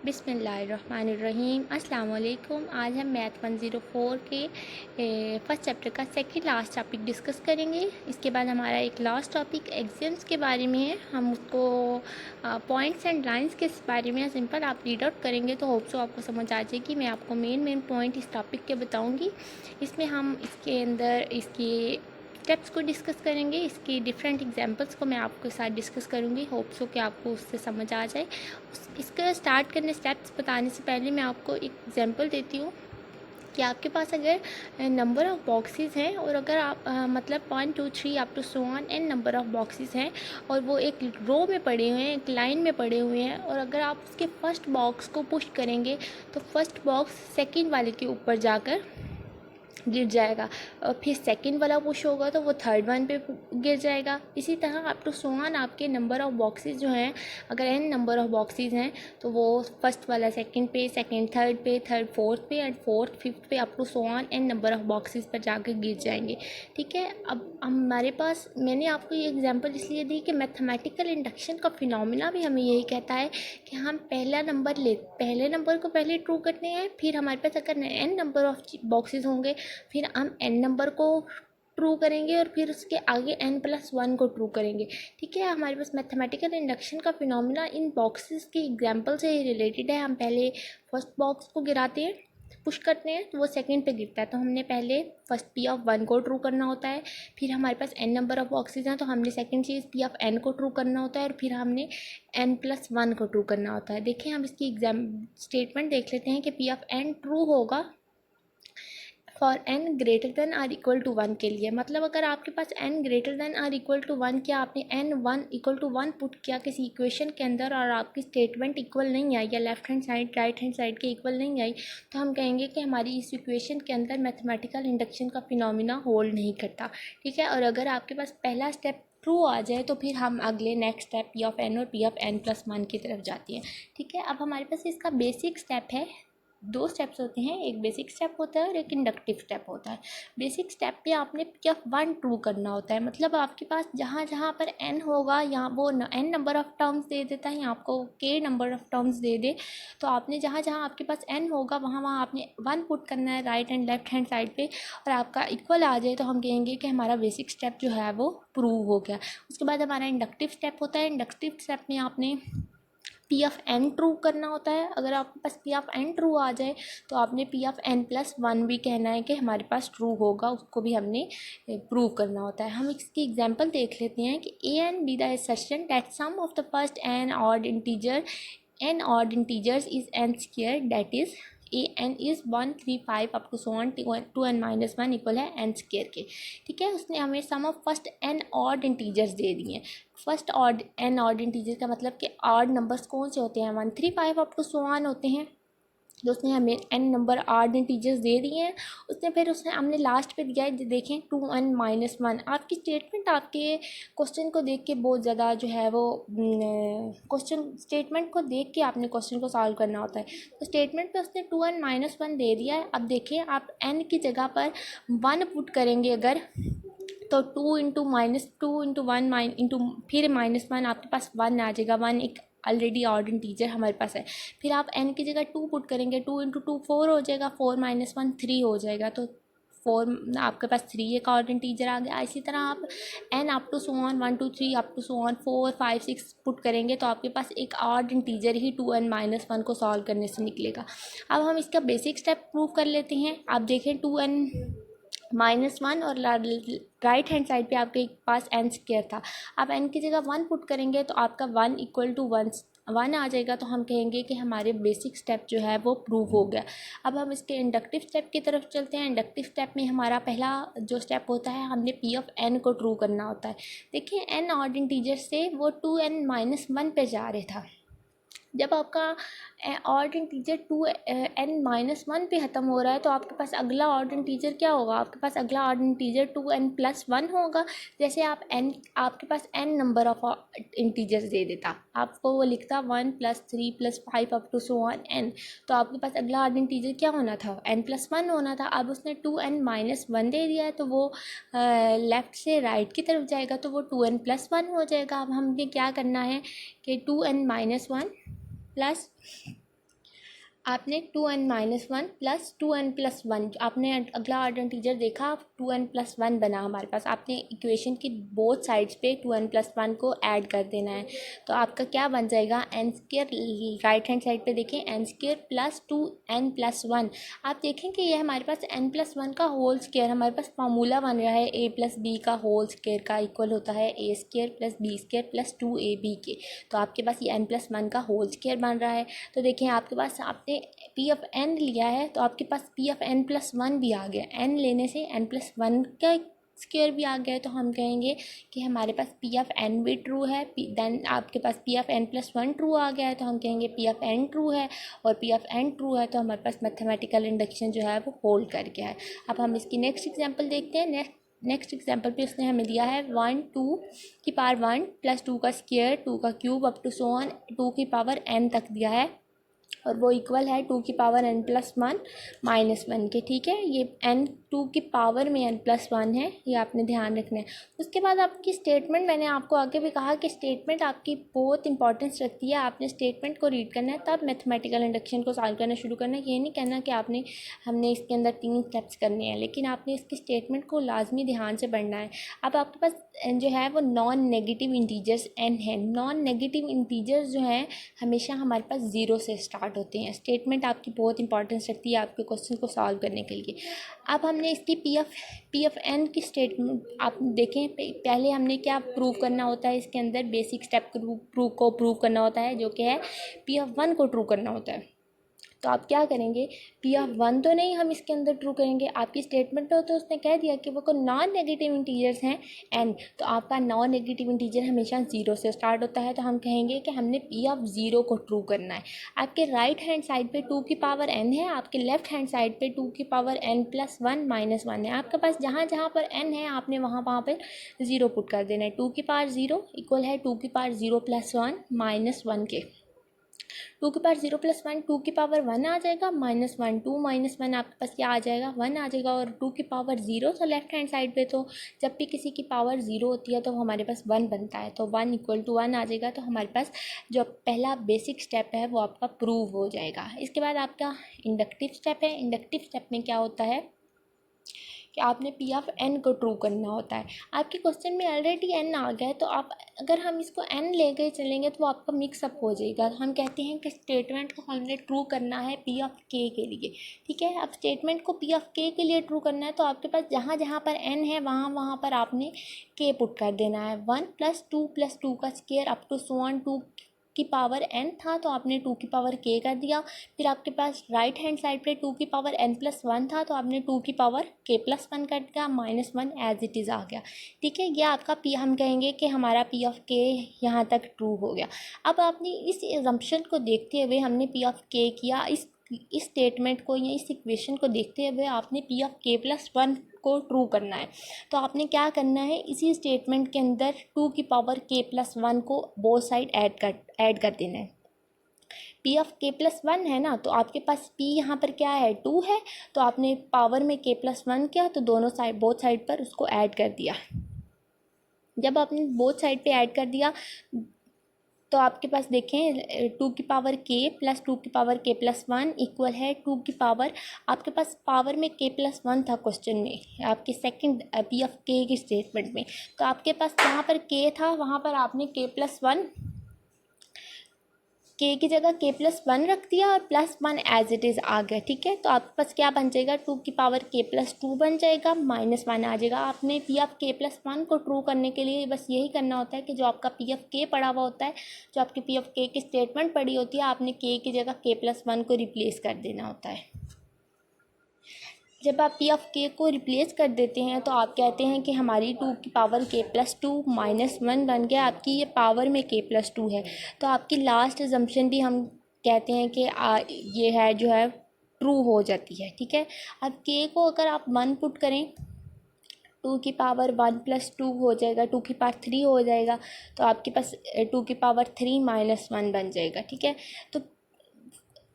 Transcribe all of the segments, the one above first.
बिस्मिल्लाहिर्रहमानिर्रहीम। अस्सलाम वालेकुम। आज हम मैथ 104 के फर्स्ट चैप्टर का सेकंड लास्ट टॉपिक डिस्कस करेंगे। इसके बाद हमारा एक लास्ट टॉपिक एक्सियम्स के बारे में है। हम उसको पॉइंट्स एंड लाइंस के बारे में सिंपल आप रीड आउट करेंगे तो होप सो आपको समझ आ जाएगी। मैं आपको मेन पॉइंट इस टॉपिक के बताऊँगी। इसमें हम इसके अंदर इसकी स्टेप्स को डिस्कस करेंगे। इसकी डिफरेंट एग्जांपल्स को मैं आपके साथ डिस्कस करूँगी। होप सो कि आपको उससे समझ आ जाए। इसका स्टार्ट करने स्टेप्स बताने से पहले मैं आपको एक एग्जांपल देती हूँ कि आपके पास अगर नंबर ऑफ़ बॉक्सेस हैं और अगर आप मतलब 1 2 3 up to so on n number of boxes हैं और वो एक रो में पड़े हुए हैं, एक लाइन में पड़े हुए हैं, और अगर आप उसके फर्स्ट बॉक्स को पुश करेंगे तो फर्स्ट बॉक्स सेकंड वाले के ऊपर जाकर गिर जाएगा, और फिर सेकंड वाला पुश होगा तो वो थर्ड वन पे गिर जाएगा। इसी तरह अप टू सो ऑन आपके नंबर ऑफ़ बॉक्सेस जो हैं, अगर एन नंबर ऑफ़ बॉक्सेस हैं तो वो फर्स्ट वाला सेकंड पे, सेकंड थर्ड पे, थर्ड फोर्थ पे, एंड फोर्थ फिफ्थ पे up to so on n number of boxes पर जाकर गिर जाएंगे। ठीक है। अब हमारे पास मैंने आपको ये एग्जांपल इसलिए दी कि मैथमेटिकल इंडक्शन का फिनोमिना भी हमें यही कहता है कि हम पहले नंबर को पहले ट्रू करते हैं, फिर हमारे पास अगर एन नंबर ऑफ़ बॉक्सेस होंगे फिर हम एन नंबर को ट्रू करेंगे और फिर उसके आगे n+1 को ट्रू करेंगे। ठीक है। हमारे पास मैथमेटिकल इंडक्शन का फिनोमिना इन बॉक्सेस के एग्जांपल से ही रिलेटेड है। हम पहले फर्स्ट बॉक्स को गिराते हैं, पुश करते हैं तो वो सेकंड पे गिरता है, तो हमने पहले फर्स्ट p(1) को ट्रू करना होता है। फिर हमारे पास n नंबर ऑफ बॉक्सेस हैं तो हमने सेकंड चीज़ p(n) को ट्रू करना होता है, और फिर हमने n+1 को ट्रू करना होता है। देखिए हम इसकी एग्जाम स्टेटमेंट देख लेते हैं कि p(n) ट्रू होगा for n greater than or equal to 1 के लिए। मतलब अगर आपके पास n greater than or equal to 1 किया, आपने n 1 = 1 पुट किया किसी इक्वेशन के अंदर और आपकी स्टेटमेंट इक्वल नहीं आई या left hand side right hand side के इक्वल नहीं आई, तो हम कहेंगे कि हमारी इस इक्वेशन के अंदर मैथमेटिकल इंडक्शन का फिनोमिना होल्ड नहीं करता। ठीक है। और अगर आपके पास पहला स्टेप ट्रू आ जाए तो फिर हम अगले नेक्स्ट स्टेप p(n) और p(n+1) की तरफ जाते हैं। ठीक है। अब हमारे पास इसका बेसिक स्टेप है, दो स्टेप्स होते हैं, एक बेसिक स्टेप होता है और एक इंडक्टिव स्टेप होता है। बेसिक स्टेप पे आपने p(1) ट्रू करना होता है। मतलब आपके पास जहाँ जहाँ पर n होगा यहाँ वो n नंबर ऑफ़ टर्म्स दे देता है, या आपको k नंबर ऑफ़ टर्म्स दे दे, तो आपने जहाँ जहाँ आपके पास n होगा वहाँ वहाँ आपने 1 पुट करना है right and left hand side पे, और आपका इक्वल आ जाए तो हम कहेंगे कि हमारा बेसिक स्टेप जो है वो प्रूव हो गया। उसके बाद हमारा इंडक्टिव स्टेप होता है। इंडक्टिव स्टेप में आपने p(n) ट्रू करना होता है। अगर आपके पास p(n) ट्रू आ जाए तो आपने p(n+1) भी कहना है कि हमारे पास ट्रू होगा, उसको भी हमने प्रूव करना होता है। हम इसकी एग्जांपल देख लेते हैं कि a and b the assertion that sum of the first n odd integers is n² that is an is 1 3 5 up to so on 2n-1 equal है n² के। ठीक है। उसने हमें sum of first n odd integers दे दिए हैं। First odd n odd integer का मतलब कि ऑड नंबर्स कौन से होते हैं, 1 3 5 अप टू सो ऑन होते हैं। तो उसने हमें n नंबर ऑड इंटीजर्स दे दिए हैं। उसने हमने लास्ट पे दिया है, देखें 2n-1। आपकी स्टेटमेंट आपके क्वेश्चन को देख के बहुत ज़्यादा जो है वो क्वेश्चन स्टेटमेंट को देख के आपने क्वेश्चन को सॉल्व करना होता है। तो स्टेटमेंट पे उसने 2n-1 दे दिया है। अब देखिए आप n की जगह पर 1 पुट करेंगे अगर, तो 2 × 1 फिर -1 आपके पास 1 आ जाएगा। 1 एक ऑलरेडी ऑड इंटीजर हमारे पास है। फिर आप n की जगह 2 पुट करेंगे, 2 × 2 4 हो जाएगा, 4 - 1 3 हो जाएगा, तो 4 आपके पास 3 एक ऑड इंटीजर आ गया। इसी तरह आप n up to so on 1 2 3 up to so on 4 5 6 put करेंगे तो आपके पास एक ऑड इंटीजर ही 2n-1 को सॉल्व करने से निकलेगा। अब हम इसका बेसिक स्टेप प्रूव कर लेते हैं। आप देखें 2n-1 और राइट हैंड साइड पे आपके पास n² था। आप n की जगह 1 पुट करेंगे तो आपका 1 = 1 आ जाएगा, तो हम कहेंगे कि हमारे बेसिक स्टेप जो है वो प्रूव हो गया। अब हम इसके इंडक्टिव स्टेप की तरफ चलते हैं। इंडक्टिव स्टेप में हमारा पहला जो स्टेप होता है, हमने p(n) को ट्रू करना होता है। देखिए n ऑड इंटीजर से वो 2n-1 पे जा रहा था। जब आपका ऑड इंटीजर 2n-1 पे ख़त्म हो रहा है तो आपके पास अगला ऑड इंटीजर क्या होगा, आपके पास अगला ऑड इंटीजर 2n+1 होगा। जैसे आपके पास n नंबर ऑफ इंटीजर्स दे देता, आपको वो लिखता 1 + 3 + 5 up to so on n, तो आपके पास अगला ऑड इंटीजर क्या होना था, n+1 होना था। अब उसने 2n-1 दे दिया है तो वो लेफ़्ट से राइट की तरफ जाएगा, तो वो 2n+1 हो जाएगा। अब हमने क्या करना है कि 2n-1 प्लस आपने 2n-1 प्लस 2n+1 आपने अगला ऑर्डर इंटीजर देखा, 2n+1 बना हमारे पास। आपने इक्वेशन की बोथ साइड्स पे 2n+1 को ऐड कर देना है, तो आपका क्या बन जाएगा, n²। राइट हैंड साइड पे देखें, n² प्लस 2n+1। आप देखें कि ये हमारे पास n+1 का होल स्क्वायर हमारे पास फार्मूला बन रहा है, a प्लस बी का होल स्क्वायर का इक्वल होता है a² plus b² plus 2ab के। तो आपके पास ये n+1 का होल स्क्वायर बन रहा है। तो देखें आपके पास आपने पी ऑफ एन लिया है, तो आपके पास पी ऑफ n+1 भी आ गया। एन लेने से n+1 का स्क्वायर भी आ गया है, तो हम कहेंगे कि हमारे पास पी ऑफ एन भी ट्रू है। देन आपके पास पी ऑफ n+1 ट्रू आ गया है, तो हम कहेंगे पी ऑफ एन ट्रू है। और पी ऑफ एन ट्रू है तो हमारे पास मैथमेटिकल इंडक्शन जो है वो होल्ड कर गया है। अब हम इसकी नेक्स्ट एग्जांपल देखते हैं। नेक्स्ट एग्जांपल पे उसने हमें दिया है 1 2 की पावर 1 प्लस 2 का स्क्वायर 2 का cube up to so on 2 की पावर n तक दिया है, और वो इक्वल है 2 की पावर n+1 -1 के। ठीक है, ये n 2 की पावर में n+1 है, ये आपने ध्यान रखना है। उसके बाद आपकी स्टेटमेंट, मैंने आपको आगे भी कहा कि स्टेटमेंट आपकी बहुत इंपॉर्टेंस रखती है। आपने स्टेटमेंट को रीड करना है, तब मैथमेटिकल इंडक्शन को सॉल्व करना शुरू करना है। ये नहीं कहना कि हमने इसके अंदर 3 स्टेप्स करने हैं, लेकिन आपने इसकी स्टेटमेंट को लाजमी ध्यान से पढ़ना है। अब आपके पास जो है वो नॉन नेगेटिव इंटीजर्स n है। नॉन नेगेटिव इंटीजर्स जो हैं हमेशा हमारे पास ज़ीरो से स्टार्ट होते हैं। स्टेटमेंट आपकी बहुत इंपॉर्टेंस रखती है आपके क्वेश्चन को सॉल्व करने के लिए। अब हमने इसकी पी ऑफ एन की स्टेटमेंट आप देखें, पहले हमने क्या प्रूव करना होता है, इसके अंदर बेसिक स्टेप को प्रूव करना होता है, जो कि है पी ऑफ 1 को ट्रू करना होता है। तो आप क्या करेंगे, पी ऑफ 1 तो नहीं हम इसके अंदर ट्रू करेंगे। आपकी स्टेटमेंट हो तो उसने कह दिया कि वो नॉन नेगेटिव इंटीजर्स हैं n, तो आपका नॉन नेगेटिव इंटीजर हमेशा 0 से स्टार्ट होता है, तो हम कहेंगे कि हमने पी ऑफ 0 को ट्रू करना है। आपके राइट हैंड साइड पे 2 की पावर n है, आपके लेफ्ट हैंड साइड पे 2 की पावर n+1 -1 है। आपके पास जहाँ जहाँ पर n है आपने वहाँ पर 0 पुट कर देना है। 2 की पावर 0 इक्वल है 2 की पावर 0+1 -1 के। 2 की पावर 0+1 2 की पावर 1 आ जाएगा, -1 2 -1 आपके पास क्या आ जाएगा, 1 आ जाएगा। और 2 की पावर 0 तो लेफ्ट हैंड साइड पे, तो जब भी किसी की पावर 0 होती है तो हमारे पास 1 बनता है, तो 1 = 1 आ जाएगा। तो हमारे पास जो पहला बेसिक स्टेप है वो आपका प्रूव हो जाएगा। इसके बाद आपका इंडक्टिव स्टेप है। इंडक्टिव स्टेप में क्या होता है कि आपने पी ऑफ एन को ट्रू करना होता है। आपके क्वेश्चन में ऑलरेडी एन आ गया है, तो आप अगर हम इसको एन ले गए चलेंगे तो आपका मिक्सअप हो जाएगा। हम कहते हैं कि स्टेटमेंट को हमने ट्रू करना है पी ऑफ के के लिए। ठीक है, अब स्टेटमेंट को पी ऑफ के लिए ट्रू करना है, तो आपके पास जहाँ जहाँ पर एन है वहाँ वहाँ पर आपने के पुट कर देना है। 1 + 2 + 2 का square up to so on 2 की पावर n था, तो आपने 2 की पावर k कर दिया। फिर आपके पास राइट हैंड साइड पे 2 की पावर n+1 था, तो आपने 2 की पावर k+1 कर दिया, -1 एज इट इज़ आ गया। ठीक है, यह आपका पी, हम कहेंगे कि हमारा पी ऑफ के यहाँ तक ट्रू हो गया। अब आपने इस एजम्पशन को देखते हुए हमने पी ऑफ के किया, इस स्टेटमेंट को या इस इक्वेशन को देखते हुए आपने पी ऑफ k+1 को ट्रू करना है। तो आपने क्या करना है, इसी स्टेटमेंट के अंदर 2 की पावर k+1 को बोथ साइड ऐड कर देना है। पी ऑफ k+1 है ना, तो आपके पास p यहाँ पर क्या है, 2 है, तो आपने पावर में k+1 किया तो दोनों साइड बोथ साइड पर उसको ऐड कर दिया। जब आपने बोथ साइड पे ऐड कर दिया तो आपके पास देखें 2 की पावर k प्लस 2 की पावर k+1 इक्वल है 2 की पावर, आपके पास पावर में k+1 था क्वेश्चन में, आपके सेकंड पी ऑफ के की स्टेटमेंट में। तो आपके पास जहाँ पर k था वहाँ पर आपने k+1 k की जगह k+1 रख दिया और +1 एज इट इज़ आ गया। ठीक है, तो आपके पास क्या बन जाएगा, 2 की पावर k+2 बन जाएगा, -1 आ जाएगा। आपने पी ऑफ k+1 को ट्रू करने के लिए बस यही करना होता है कि जो आपका पी ऑफ के पड़ा हुआ होता है, जो आपकी पी ऑफ के की स्टेटमेंट पड़ी होती है, आपने k की जगह k+1 को रिप्लेस कर देना होता है। जब आप पी ऑफ के को रिप्लेस कर देते हैं तो आप कहते हैं कि हमारी 2 की पावर k+2 -1 बन गया, आपकी ये पावर में k+2 है। तो आपकी लास्ट अजम्पशन भी हम कहते हैं कि ये है जो है ट्रू हो जाती है। ठीक है, अब k को अगर आप 1 पुट करें 2 की पावर 1 + 2 हो जाएगा, 2 की पावर 3 हो जाएगा, तो आपके पास 2 की पावर 3 -1 बन जाएगा। ठीक है, तो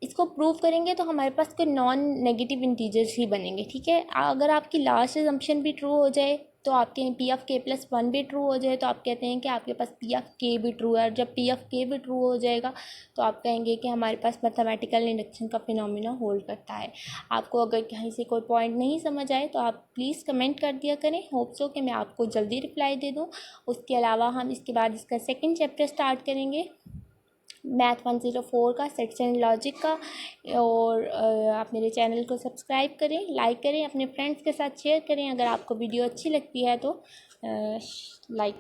इसको प्रूव करेंगे तो हमारे पास कोई नॉन नेगेटिव इंटीजर्स ही बनेंगे। ठीक है, अगर आपकी लास्ट अजम्पशन भी ट्रू हो जाए तो आप कहें पी ऑफ के प्लस वन भी ट्रू हो जाए तो आप कहते हैं कि आपके पास पी ऑफ के भी ट्रू है, और जब पी ऑफ के भी ट्रू हो जाएगा तो आप कहेंगे कि हमारे पास मैथमेटिकल इंडक्शन का फिनोमिना होल्ड करता है। आपको अगर कहीं से कोई पॉइंट नहीं समझ आए तो आप प्लीज़ कमेंट कर दिया करें, होप सो कि मैं आपको जल्दी रिप्लाई दे दूँ। उसके अलावा हम इसके बाद इसका सेकेंड चैप्टर स्टार्ट करेंगे मैथ 104 का, सेक्शन लॉजिक का। और आप मेरे चैनल को सब्सक्राइब करें, लाइक करें, अपने फ्रेंड्स के साथ शेयर करें। अगर आपको वीडियो अच्छी लगती है तो लाइक